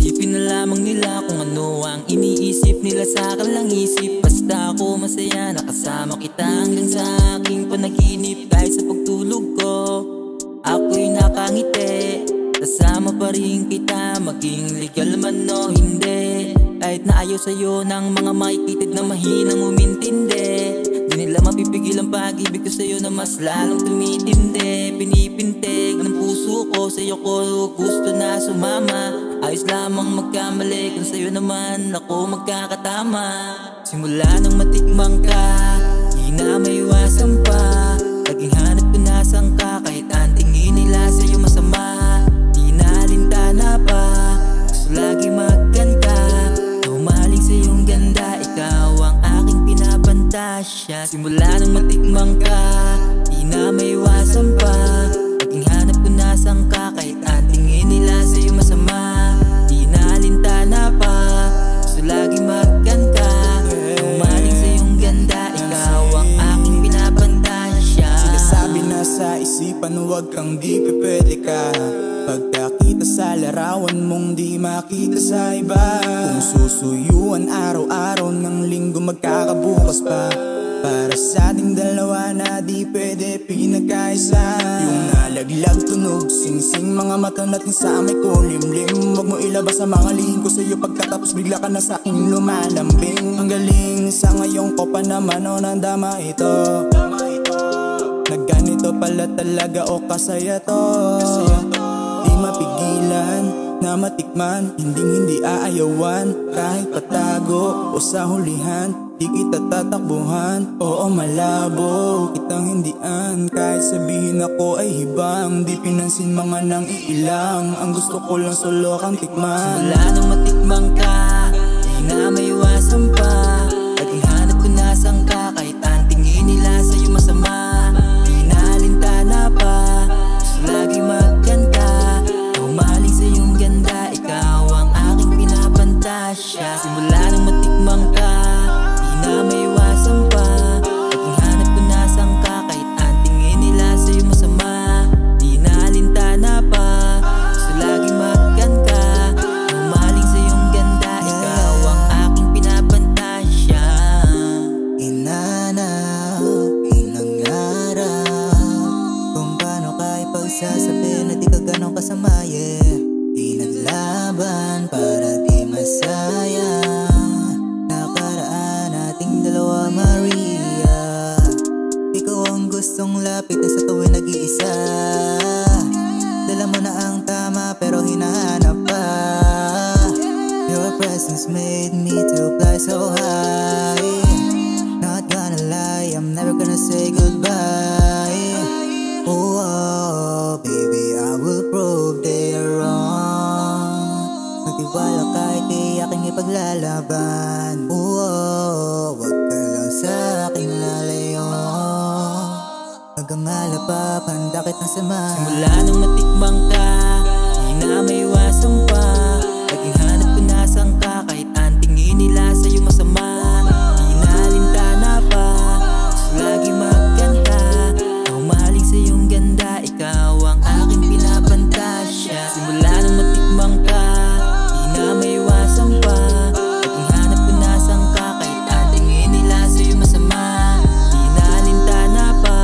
Isipin na lamang nila kung ano ang iniisip nila sa kanilang isip. Basta ako masaya, nakasama kita hanggang sa aking panaginip. Kahit sa pagtulog ko, ako'y nakangiti. Kasama pa rin kita, maging legal man o hindi. Kahit na ayaw sa'yo ng mga makikitid na mahinang umintindi. Di nila mapipigil ang pag-ibig ko sa'yo na mas lalong tumitindi. Pinipintig ng puso ko, sa'yo ko gusto na sumama. Ayos lamang magkamali kung sa'yo naman ako magkakatama. Simula nang matikmang ka, di na may iwasan pa. Laging hanap ko nasaan ka, kahit ang tingin nila sa'yo masama. Di nalintana pa, gusto lagi magkanta. Humaling sa iyong ganda, ikaw ang aking pinapantasya. Simula nang matikmang ka, di na may iwasan pa. Laging hanap ko nasaan ka, kahit ang tingin nila sa'yo masama. Di nalintana pa, gusto lagi magkanta. Humaling sa iyong ganda, ikaw ang aking pinapantasya. Sinasabi na sa isipan, huwag kang di pwede ka. Pagkakita sa larawan mong di makita sa iba. Kung susuyuan araw-araw ng linggo magkakabukas pa. Para sa ating dalawa na di pwede pinagkaisa. Yung nalaglag tunog, sing-sing mga mata natin sa may kulimlim. Huwag mo ilabas ang mga lihim ko sa'yo, pagkatapos bigla ka na sa'king lumalambing. Ang galing sa ngayong ko pa naman o nandama ito. Nagganito pala talaga o kasaya to. Di mapigilan na matikman, hindi aayawan. Kahit patago o sa hulihan, di kita tatakbuhan. Oo, malabo kitang hindian. Kahit sabihin ako ay hibang, di pinansin mga nang iilang. Ang gusto ko lang solo kang tikman. Simula nang matikmang ka, di na may iwasan pa. Laging hanap ko nasaan ka, kahit ang tingin nila sa'yo masama. Di nalintana pa, gusto lagi magkanta. Humaling sa iyong ganda, ikaw ang aking pinapantasya. Simula nang matikmang ka, di na may iwasan pa. Laging hanap ko nasaan ka, kahit ang tingin nila sa'yo masama. Di nalintana pa, gusto lagi magkanta. Humaling sa iyong ganda, ikaw ang aking pinapantasya. Inanaw, inangarap kung paano ka ipagsasabi na di ka ganong kasama, yeah. Di naglaban para di masaya. Nakaraan nating dalawa, Maria. Ikaw ang gustong lapitan sa tuwing nag-iisa. Dala mo na ang tama pero hinahanap pa. Your presence made me to fly so high. Not gonna lie, I'm never gonna say goodbye. Oh, baby, I will prove they're wrong. Magtiwala kahit di aking ipaglalaban. Oh, wag ka lang sa aking lalayo. Hanggang alapa, pandakit na sama. Simula nang matikmang ka, di na may iwasan pa. Laging hanap ko nasaan ka, kahit ang tingin nila sa'yo masama. Di nalintana pa, gusto lagi magkanta. Humaling sa iyong ganda, ikaw ang aking pinapantasya. Simula nang matikmang ka, di na may iwasan pa. Laging hanap ko nasaan ka, kahit ang tingin nila sa'yo masama. Di nalintana pa,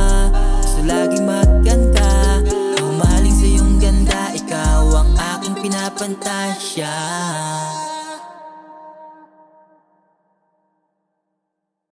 gusto lagi magkanta. Humaling sa iyong ganda, ikaw ang aking pinapantasya.